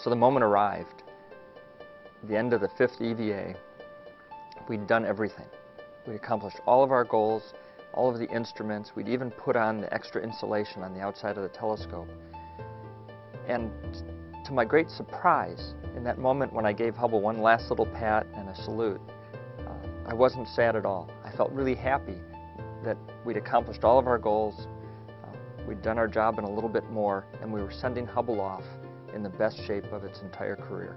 So the moment arrived, the end of the 5th EVA. We'd done everything. We'd accomplished all of our goals, all of the instruments. We'd even put on the extra insulation on the outside of the telescope. And to my great surprise, in that moment when I gave Hubble one last little pat and a salute, I wasn't sad at all. I felt really happy that we'd accomplished all of our goals, we'd done our job and a little bit more, and we were sending Hubble off in the best shape of its entire career.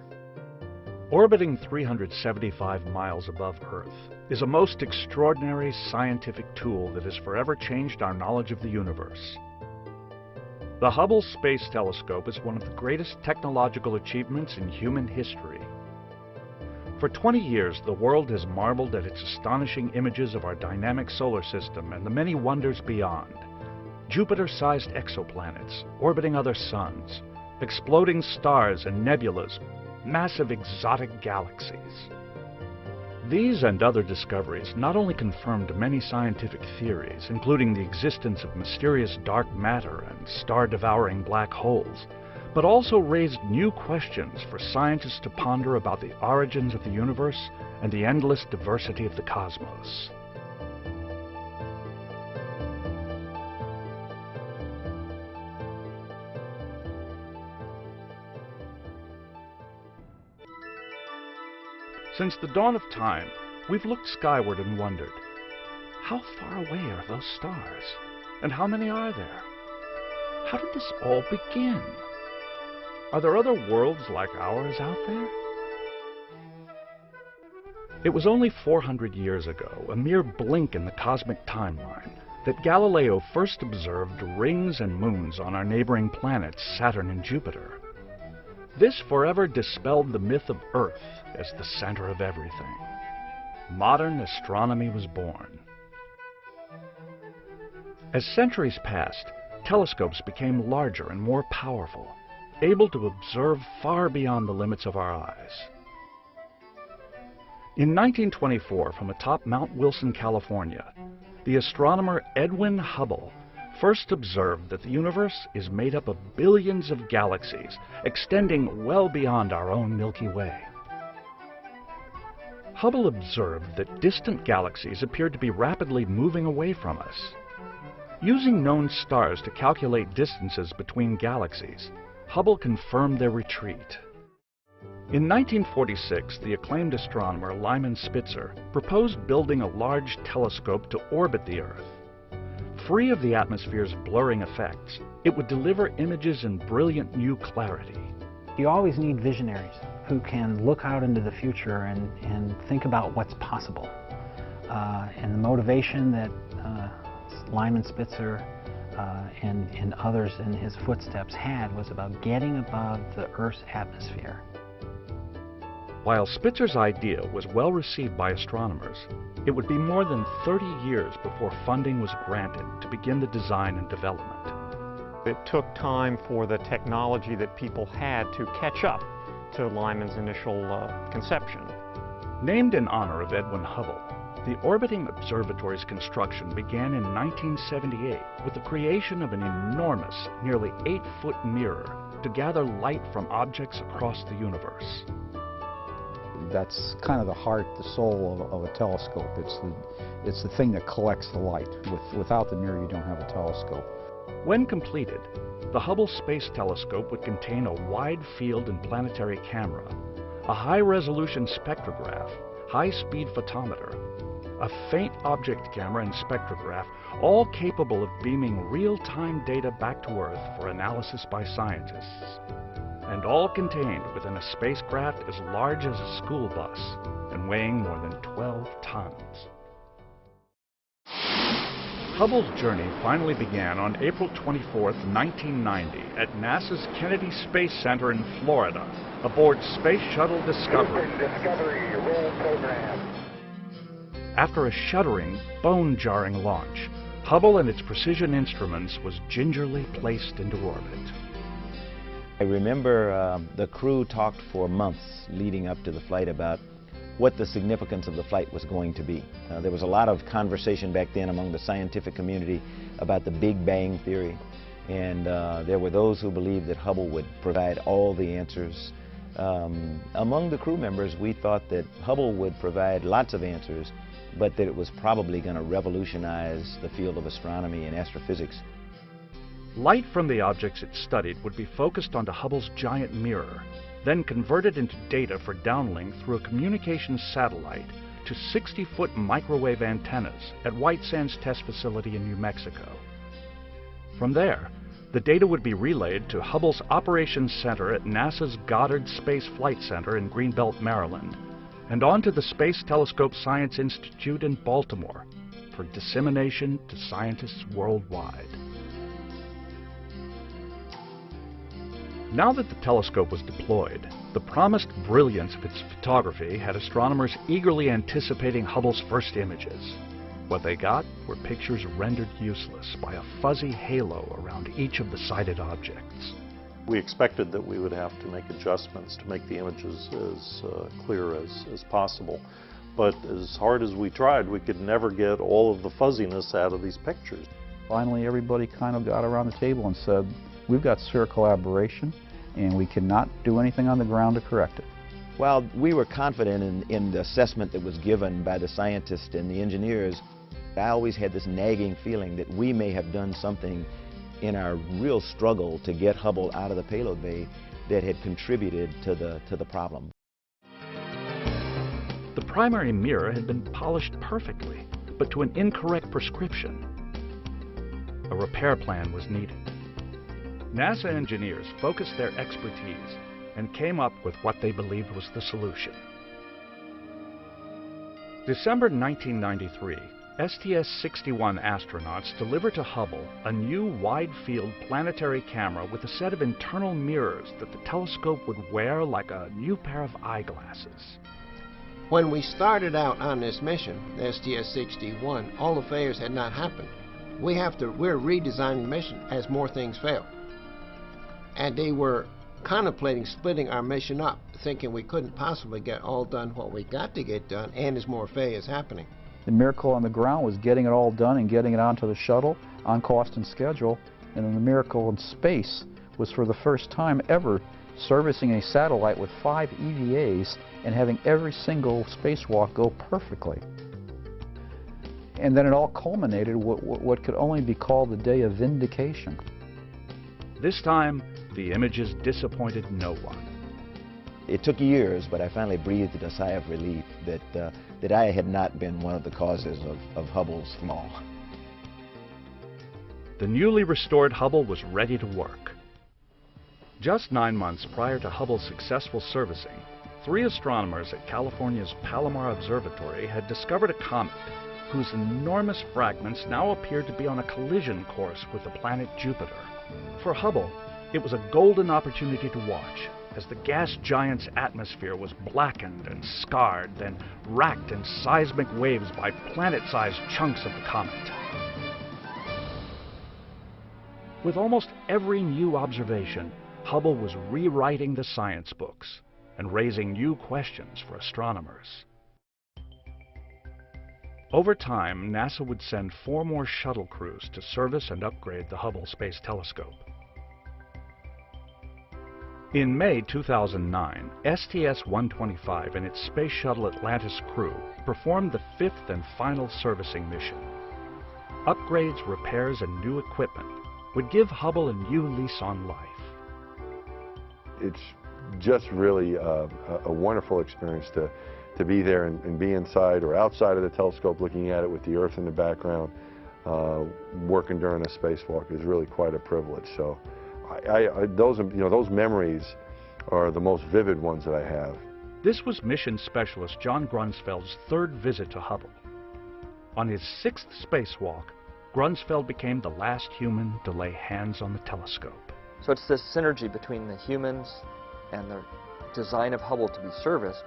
Orbiting 375 miles above Earth is a most extraordinary scientific tool that has forever changed our knowledge of the universe. The Hubble Space Telescope is one of the greatest technological achievements in human history. For 20 years, the world has marveled at its astonishing images of our dynamic solar system and the many wonders beyond. Jupiter-sized exoplanets, orbiting other suns, exploding stars and nebulas, massive exotic galaxies. These and other discoveries not only confirmed many scientific theories, including the existence of mysterious dark matter and star-devouring black holes, but also raised new questions for scientists to ponder about the origins of the universe and the endless diversity of the cosmos. Since the dawn of time, we've looked skyward and wondered, how far away are those stars? And how many are there? How did this all begin? Are there other worlds like ours out there? It was only 400 years ago, a mere blink in the cosmic timeline, that Galileo first observed rings and moons on our neighboring planets, Saturn and Jupiter. This forever dispelled the myth of Earth as the center of everything. Modern astronomy was born. As centuries passed, telescopes became larger and more powerful, able to observe far beyond the limits of our eyes. In 1924, from atop Mount Wilson, California, the astronomer Edwin Hubble first observed that the universe is made up of billions of galaxies, extending well beyond our own Milky Way. Hubble observed that distant galaxies appeared to be rapidly moving away from us. Using known stars to calculate distances between galaxies, Hubble confirmed their retreat. In 1946, the acclaimed astronomer Lyman Spitzer proposed building a large telescope to orbit the Earth. Free of the atmosphere's blurring effects, it would deliver images in brilliant new clarity. You always need visionaries who can look out into the future and think about what's possible. And the motivation that Lyman Spitzer and others in his footsteps had was about getting above the Earth's atmosphere. While Spitzer's idea was well received by astronomers, it would be more than 30 years before funding was granted to begin the design and development. It took time for the technology that people had to catch up to Lyman's initial conception. Named in honor of Edwin Hubble, the orbiting observatory's construction began in 1978 with the creation of an enormous, nearly 8-foot mirror to gather light from objects across the universe. That's kind of the heart, the soul of a telescope. It's the thing that collects the light. Without the mirror, you don't have a telescope. When completed, the Hubble Space Telescope would contain a wide field and planetary camera, a high-resolution spectrograph, high-speed photometer, a faint object camera and spectrograph, all capable of beaming real-time data back to Earth for analysis by scientists. And all contained within a spacecraft as large as a school bus and weighing more than 12 tons. Hubble's journey finally began on April 24, 1990 at NASA's Kennedy Space Center in Florida aboard Space Shuttle Discovery. Roll program. After a shuddering, bone-jarring launch, Hubble and its precision instruments was gingerly placed into orbit. I remember the crew talked for months leading up to the flight about what the significance of the flight was going to be. There was a lot of conversation back then among the scientific community about the Big Bang Theory And there were those who believed that Hubble would provide all the answers. Among the crew members, we thought that Hubble would provide lots of answers, but that it was probably going to revolutionize the field of astronomy and astrophysics. Light from the objects it studied would be focused onto Hubble's giant mirror, then converted into data for downlink through a communications satellite to 60-foot microwave antennas at White Sands Test Facility in New Mexico. From there, the data would be relayed to Hubble's Operations Center at NASA's Goddard Space Flight Center in Greenbelt, Maryland, and on to the Space Telescope Science Institute in Baltimore for dissemination to scientists worldwide. Now that the telescope was deployed, the promised brilliance of its photography had astronomers eagerly anticipating Hubble's first images. What they got were pictures rendered useless by a fuzzy halo around each of the sighted objects. We expected that we would have to make adjustments to make the images as clear as possible. But as hard as we tried, we could never get all of the fuzziness out of these pictures. Finally, everybody kind of got around the table and said, we've got serial aberration, and we cannot do anything on the ground to correct it. While we were confident in the assessment that was given by the scientists and the engineers, I always had this nagging feeling that we may have done something in our real struggle to get Hubble out of the payload bay that had contributed to the problem. The primary mirror had been polished perfectly, but to an incorrect prescription. A repair plan was needed. NASA engineers focused their expertise and came up with what they believed was the solution. December 1993, STS-61 astronauts delivered to Hubble a new wide-field planetary camera with a set of internal mirrors that the telescope would wear like a new pair of eyeglasses. When we started out on this mission, the STS-61, all the failures had not happened. We're redesigning the mission as more things fail. And they were contemplating splitting our mission up, thinking we couldn't possibly get all done what we got to get done, and there's more failures happening. The miracle on the ground was getting it all done and getting it onto the shuttle on cost and schedule, and then the miracle in space was for the first time ever servicing a satellite with 5 EVAs and having every single spacewalk go perfectly. And then it all culminated with what could only be called the day of vindication. This time, the images disappointed no one. It took years, but I finally breathed a sigh of relief that I had not been one of the causes of Hubble's fall. The newly restored Hubble was ready to work. Just 9 months prior to Hubble's successful servicing, 3 astronomers at California's Palomar Observatory had discovered a comet whose enormous fragments now appeared to be on a collision course with the planet Jupiter. For Hubble, it was a golden opportunity to watch as the gas giant's atmosphere was blackened and scarred, then racked in seismic waves by planet-sized chunks of the comet. With almost every new observation, Hubble was rewriting the science books and raising new questions for astronomers. Over time, NASA would send 4 more shuttle crews to service and upgrade the Hubble Space Telescope. In May 2009, STS-125 and its Space Shuttle Atlantis crew performed the 5th and final servicing mission. Upgrades, repairs, and new equipment would give Hubble a new lease on life. It's just really a wonderful experience to be there and be inside or outside of the telescope looking at it with the Earth in the background. Working during a spacewalk is really quite a privilege. So those memories are the most vivid ones that I have. This was mission specialist John Grunsfeld's 3rd visit to Hubble. On his 6th spacewalk, Grunsfeld became the last human to lay hands on the telescope. So it's this synergy between the humans and the design of Hubble to be serviced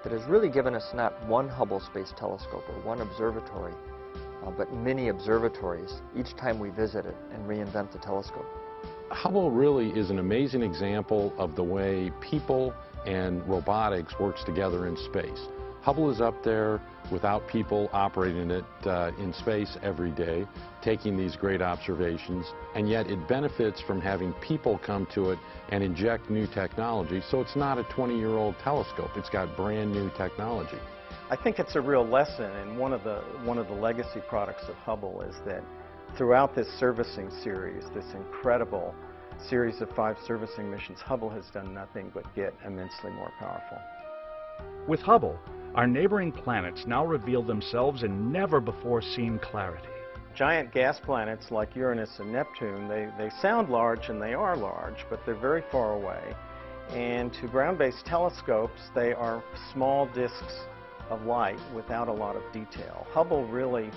that has really given us not one Hubble Space Telescope or one observatory, but many observatories each time we visit it and reinvent the telescope. Hubble really is an amazing example of the way people and robotics works together in space. Hubble is up there without people operating it in space every day, taking these great observations, and yet it benefits from having people come to it and inject new technology. So it's not a 20-year-old telescope. It's got brand new technology. I think it's a real lesson, and one of the legacy products of Hubble is that throughout this servicing series, this incredible series of 5 servicing missions, Hubble has done nothing but get immensely more powerful. With Hubble, our neighboring planets now reveal themselves in never-before-seen clarity. Giant gas planets like Uranus and Neptune, they sound large and they are large, but they're very far away. And to ground-based telescopes, they are small disks of light without a lot of detail. Hubble really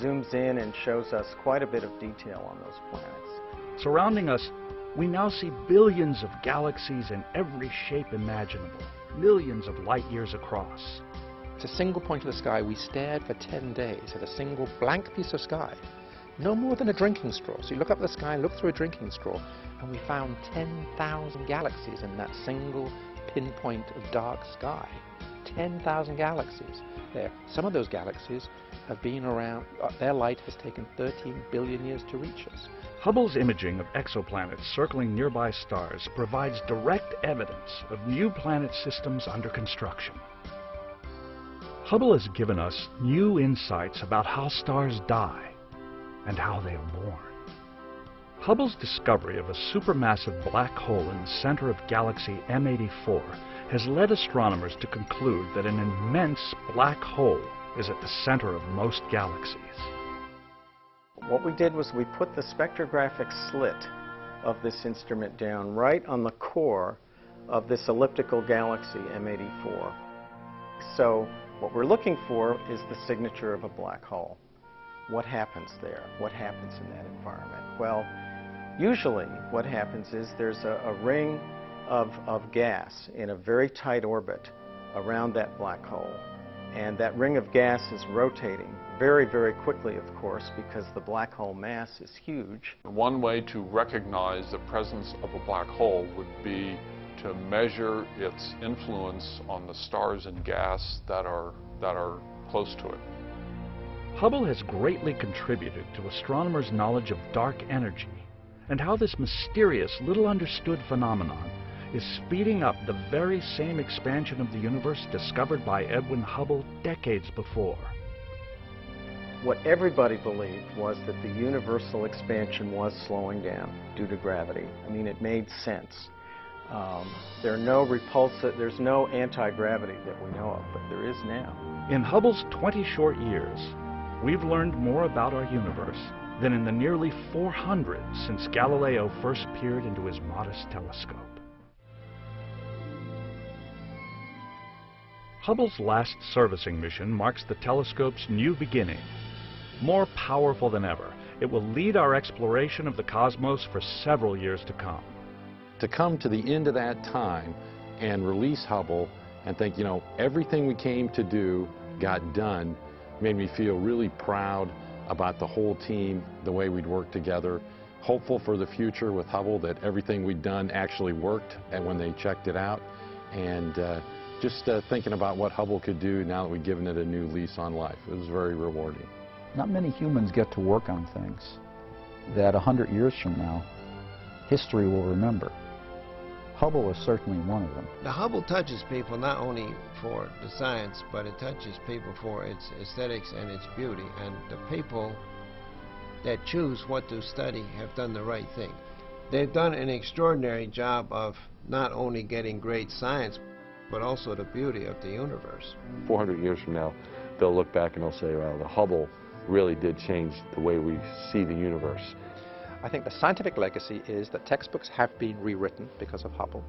zooms in and shows us quite a bit of detail on those planets. Surrounding us, we now see billions of galaxies in every shape imaginable, millions of light years across. It's a single point of the sky. We stared for 10 days at a single blank piece of sky, no more than a drinking straw. So you look up at the sky, look through a drinking straw, and we found 10,000 galaxies in that single pinpoint of dark sky. 10,000 galaxies there. Some of those galaxies have been around, their light has taken 13 billion years to reach us. Hubble's imaging of exoplanets circling nearby stars provides direct evidence of new planet systems under construction. Hubble has given us new insights about how stars die and how they are born. Hubble's discovery of a supermassive black hole in the center of galaxy M84 has led astronomers to conclude that an immense black hole is at the center of most galaxies. What we did was we put the spectrographic slit of this instrument down right on the core of this elliptical galaxy M84. So what we're looking for is the signature of a black hole. What happens there? What happens in that environment? Well, usually what happens is there's a ring of gas in a very tight orbit around that black hole. And that ring of gas is rotating very, very quickly, of course, because the black hole mass is huge. One way to recognize the presence of a black hole would be to measure its influence on the stars and gas that are close to it. Hubble has greatly contributed to astronomers' knowledge of dark energy and how this mysterious, little understood phenomenon is speeding up the very same expansion of the universe discovered by Edwin Hubble decades before. What everybody believed was that the universal expansion was slowing down due to gravity. I mean, it made sense. There's no anti-gravity that we know of, but there is now. In Hubble's 20 short years, we've learned more about our universe than in the nearly 400 since Galileo first peered into his modest telescope. Hubble's last servicing mission marks the telescope's new beginning. More powerful than ever, it will lead our exploration of the cosmos for several years to come. To come to the end of that time and release Hubble and think, you know, everything we came to do got done, made me feel really proud about the whole team, the way we'd worked together. Hopeful for the future with Hubble that everything we'd done actually worked and when they checked it out. And just thinking about what Hubble could do now that we've given it a new lease on life. It was very rewarding. Not many humans get to work on things that 100 years from now, history will remember. Hubble is certainly one of them. The Hubble touches people not only for the science, but it touches people for its aesthetics and its beauty. And the people that choose what to study have done the right thing. They've done an extraordinary job of not only getting great science, but also the beauty of the universe. 400 years from now, they'll look back and they'll say, well, the Hubble really did change the way we see the universe. I think the scientific legacy is that textbooks have been rewritten because of Hubble.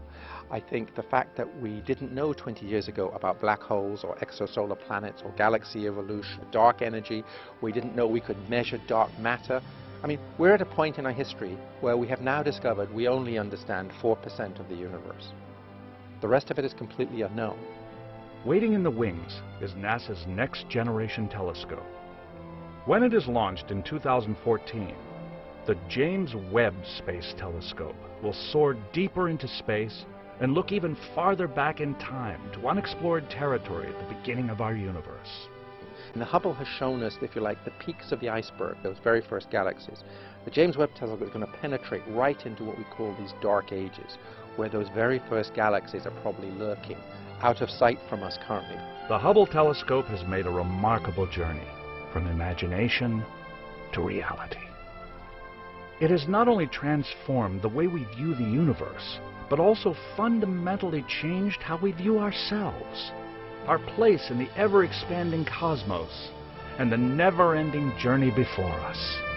I think the fact that we didn't know 20 years ago about black holes or exosolar planets or galaxy evolution, dark energy, we didn't know we could measure dark matter. I mean, we're at a point in our history where we have now discovered we only understand 4% of the universe. The rest of it is completely unknown. Waiting in the wings is NASA's Next Generation Telescope. When it is launched in 2014, the James Webb Space Telescope will soar deeper into space and look even farther back in time to unexplored territory at the beginning of our universe. And the Hubble has shown us, if you like, the peaks of the iceberg, those very first galaxies. The James Webb Telescope is going to penetrate right into what we call these dark ages, where those very first galaxies are probably lurking, out of sight from us currently. The Hubble telescope has made a remarkable journey, from imagination to reality. It has not only transformed the way we view the universe, but also fundamentally changed how we view ourselves, our place in the ever-expanding cosmos, and the never-ending journey before us.